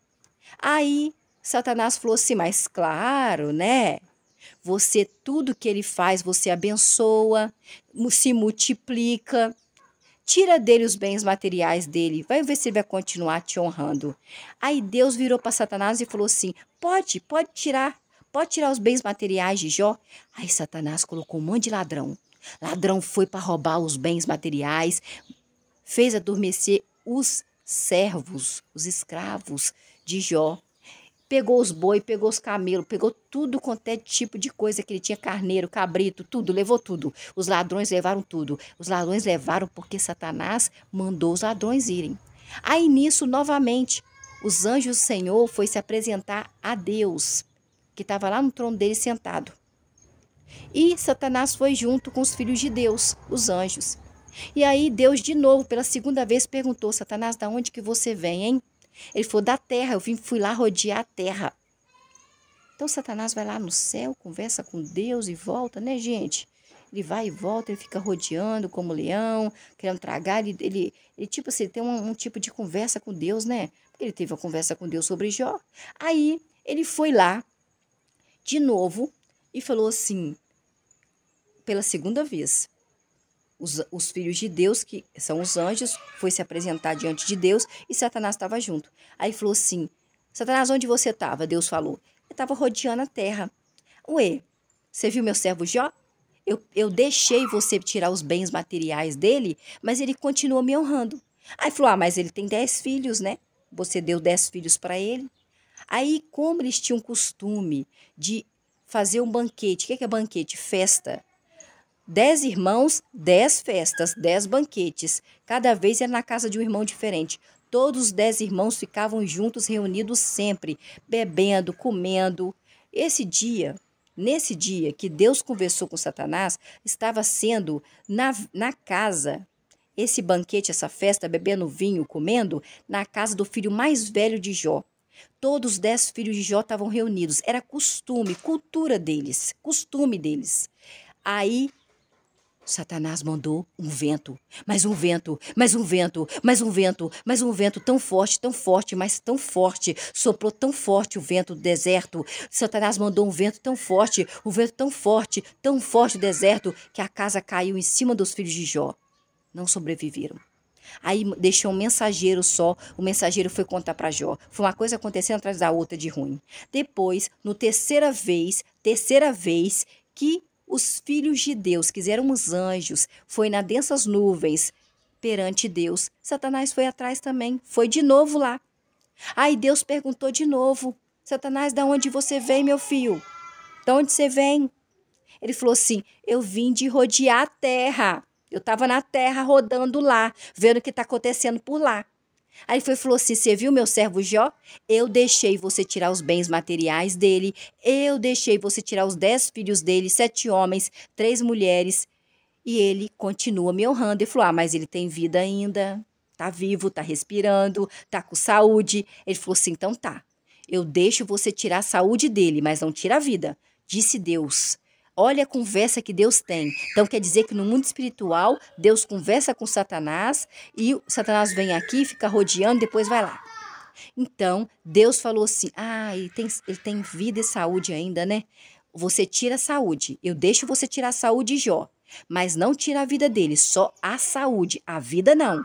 Aí Satanás falou assim, mas claro, né? Você, tudo que ele faz, você abençoa, se multiplica. Tira dele os bens materiais dele, vai ver se ele vai continuar te honrando. Aí Deus virou para Satanás e falou assim, pode tirar os bens materiais de Jó. Aí Satanás colocou um monte de ladrão. Ladrão foi para roubar os bens materiais, fez adormecer os servos, os escravos de Jó. Pegou os boi, pegou os camelos, pegou tudo quanto é tipo de coisa que ele tinha, carneiro, cabrito, tudo, levou tudo. Os ladrões levaram tudo. Os ladrões levaram porque Satanás mandou os ladrões irem. Aí nisso, novamente, os anjos do Senhor foi se apresentar a Deus, que estava lá no trono dele sentado. E Satanás foi junto com os filhos de Deus, os anjos. E aí Deus de novo, pela segunda vez, perguntou, Satanás, da onde que você vem, hein? Ele falou, da terra, fui lá rodear a terra. Então Satanás vai lá no céu, conversa com Deus e volta, né, gente? Ele vai e volta, ele fica rodeando como leão, querendo tragar, ele tipo assim, tem um tipo de conversa com Deus, né? Porque ele teve uma conversa com Deus sobre Jó. Aí ele foi lá, de novo, e falou assim, pela segunda vez, os filhos de Deus, que são os anjos, foi se apresentar diante de Deus e Satanás estava junto. Aí falou assim, Satanás, onde você estava? Deus falou, eu estava rodeando a terra. Ué, você viu meu servo Jó? Eu deixei você tirar os bens materiais dele, mas ele continua me honrando. Aí falou, mas ele tem 10 filhos, né? Você deu 10 filhos para ele. Aí, como eles tinham costume de fazer um banquete, o que é banquete? Festa. 10 irmãos, 10 festas, 10 banquetes. Cada vez era na casa de um irmão diferente. Todos os 10 irmãos ficavam juntos, reunidos sempre, bebendo, comendo. Nesse dia que Deus conversou com Satanás, estava sendo na casa, esse banquete, essa festa, bebendo vinho, comendo, na casa do filho mais velho de Jó. Todos os 10 filhos de Jó estavam reunidos. Era costume, cultura deles, costume deles. Aí Satanás mandou um vento, mais um vento, mais um vento, mais um vento, mais um vento tão forte, mas tão forte. Soprou tão forte o vento do deserto. Satanás mandou um vento tão forte do deserto, que a casa caiu em cima dos filhos de Jó. Não sobreviveram. Aí deixou um mensageiro só, o mensageiro foi contar para Jó. Foi uma coisa acontecendo atrás da outra de ruim. Depois, no terceira vez que os filhos de Deus, que eram os anjos, foi nas densas nuvens perante Deus. Satanás foi atrás também, foi de novo lá. Aí Deus perguntou de novo, Satanás, da onde você vem, meu filho? Da onde você vem? Ele falou assim, eu vim de rodear a terra. Eu estava na terra rodando lá, vendo o que está acontecendo por lá. Aí falou assim, você viu meu servo Jó? Eu deixei você tirar os bens materiais dele, eu deixei você tirar os 10 filhos dele, 7 homens, 3 mulheres, e ele continua me honrando. E falou, mas ele tem vida ainda, tá vivo, tá respirando, tá com saúde. Ele falou assim, então tá, eu deixo você tirar a saúde dele, mas não tira a vida, disse Deus. Olha a conversa que Deus tem. Então quer dizer que no mundo espiritual, Deus conversa com Satanás e Satanás vem aqui, fica rodeando, depois vai lá. Então, Deus falou assim, ele tem vida e saúde ainda, né? Você tira a saúde, eu deixo você tirar a saúde de Jó, mas não tira a vida dele, só a saúde, a vida não.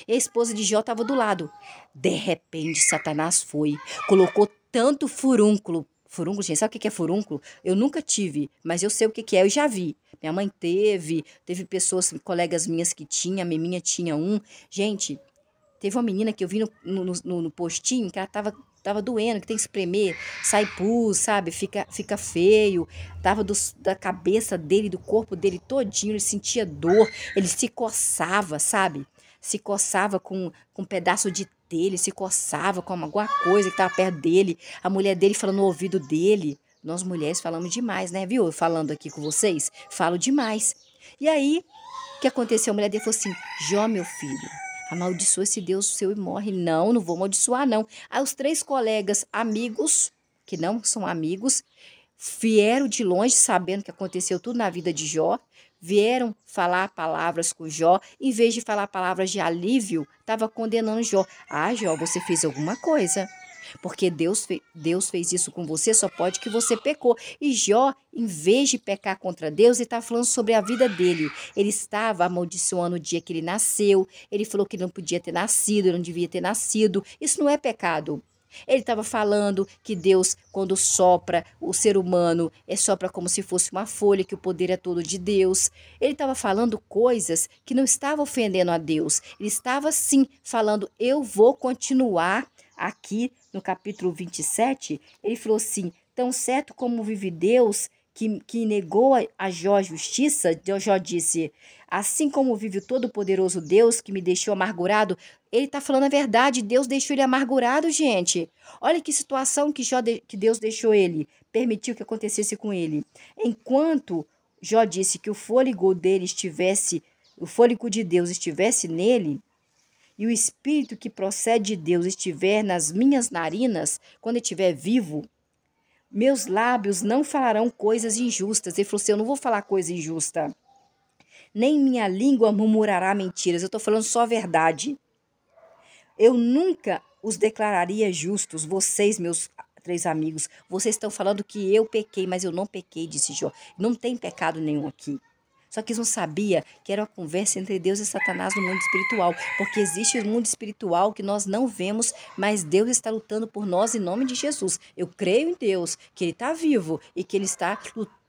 E a esposa de Jó estava do lado. De repente, Satanás foi, colocou tanto furúnculo. Furúnculo, gente, sabe o que é furúnculo? Eu nunca tive, mas eu sei o que é, eu já vi. Minha mãe teve pessoas, colegas minhas que tinha, a minha tinha um. Gente, teve uma menina que eu vi no postinho que ela tava doendo, que tem que espremer, sai pus, sabe? Fica feio. Tava da cabeça dele, do corpo dele todinho, ele sentia dor, ele se coçava, sabe? Se coçava com um pedaço de telha, se coçava com alguma coisa que estava perto dele. A mulher dele falando no ouvido dele. Nós mulheres falamos demais, né? Viu? Falando aqui com vocês, falo demais. E aí, o que aconteceu? A mulher dele falou assim, Jó, meu filho, amaldiçoa esse Deus seu e morre. Não vou amaldiçoar, não. Aí os 3 colegas amigos, que não são amigos, vieram de longe, sabendo que aconteceu tudo na vida de Jó, vieram falar palavras com Jó, em vez de falar palavras de alívio, estava condenando Jó. Jó, você fez alguma coisa. Porque Deus fez isso com você, só pode que você pecou. E Jó, em vez de pecar contra Deus, ele estava falando sobre a vida dele. Ele estava amaldiçoando o dia que ele nasceu. Ele falou que não podia ter nascido, não devia ter nascido. Isso não é pecado. Ele estava falando que Deus, quando sopra o ser humano, sopra como se fosse uma folha, que o poder é todo de Deus. Ele estava falando coisas que não estavam ofendendo a Deus. Ele estava, sim, falando, eu vou continuar aqui no capítulo 27. Ele falou assim, tão certo como vive Deus, que negou a Jó a justiça, Jó disse, assim como vive o todo-poderoso Deus que me deixou amargurado. Ele está falando a verdade, Deus deixou ele amargurado, gente. Olha que situação que Deus deixou ele, permitiu que acontecesse com ele. Enquanto Jó disse que o fôlego de Deus estivesse nele, e o espírito que procede de Deus estiver nas minhas narinas, quando ele estiver vivo, meus lábios não falarão coisas injustas. Ele falou assim, eu não vou falar coisa injusta. Nem minha língua murmurará mentiras. Eu estou falando só a verdade. Eu nunca os declararia justos, vocês, meus 3 amigos. Vocês estão falando que eu pequei, mas eu não pequei, disse Jó. Não tem pecado nenhum aqui. Só que eles não sabiam que era uma conversa entre Deus e Satanás no mundo espiritual. Porque existe um mundo espiritual que nós não vemos, mas Deus está lutando por nós em nome de Jesus. Eu creio em Deus, que Ele está vivo e que Ele está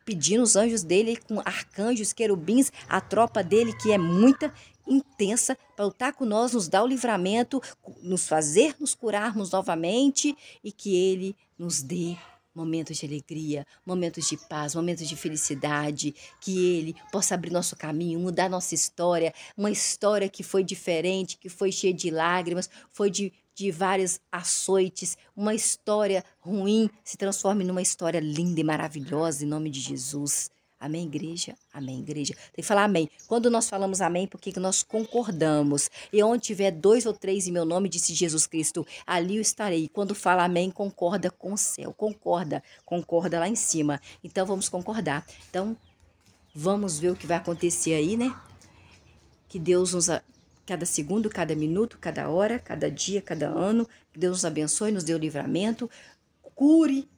pedindo os anjos dele, com arcanjos, querubins, a tropa dele que é muita, intensa, para lutar com nós, nos dar o livramento, nos fazer nos curarmos novamente e que Ele nos dê momentos de alegria, momentos de paz, momentos de felicidade, que Ele possa abrir nosso caminho, mudar nossa história, uma história que foi diferente, que foi cheia de lágrimas, foi de vários açoites, uma história ruim se transforme numa história linda e maravilhosa, em nome de Jesus. Amém, igreja? Amém, igreja. Tem que falar amém. Quando nós falamos amém, porque que nós concordamos. E onde tiver 2 ou 3 em meu nome, disse Jesus Cristo, ali eu estarei. Quando fala amém, concorda com o céu. Concorda lá em cima. Então, vamos concordar. Então, vamos ver o que vai acontecer aí, né? Que Deus nos... Cada segundo, cada minuto, cada hora, cada dia, cada ano. Que Deus nos abençoe, nos dê o livramento. Cure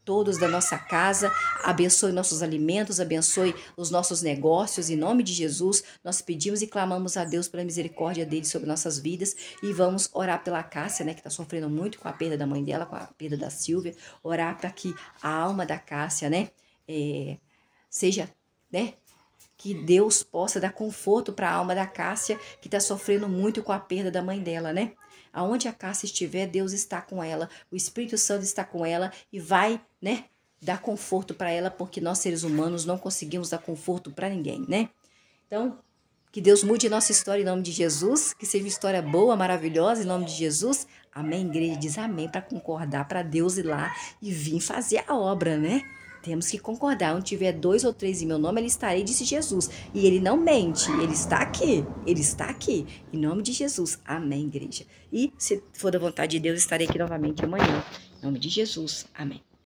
todos da nossa casa, abençoe nossos alimentos, abençoe os nossos negócios, em nome de Jesus, nós pedimos e clamamos a Deus pela misericórdia dele sobre nossas vidas e vamos orar pela Cássia, né, que está sofrendo muito com a perda da mãe dela, com a perda da Silvia, orar para que a alma da Cássia, né, seja, né, que Deus possa dar conforto para a alma da Cássia, que está sofrendo muito com a perda da mãe dela, né? Aonde a Cássia estiver, Deus está com ela, o Espírito Santo está com ela e vai, né, dar conforto para ela, porque nós seres humanos não conseguimos dar conforto para ninguém, né? Então, Que Deus mude a nossa história em nome de Jesus. Que seja uma história boa, maravilhosa em nome de Jesus. Amém, igreja? Diz amém para concordar, para Deus ir lá e vir fazer a obra, né? Temos que concordar. Onde tiver 2 ou 3 em meu nome, ele estarei, disse Jesus. E ele não mente, ele está aqui. Ele está aqui. Em nome de Jesus. Amém, igreja. E se for da vontade de Deus, estarei aqui novamente amanhã. Em nome de Jesus. Amém.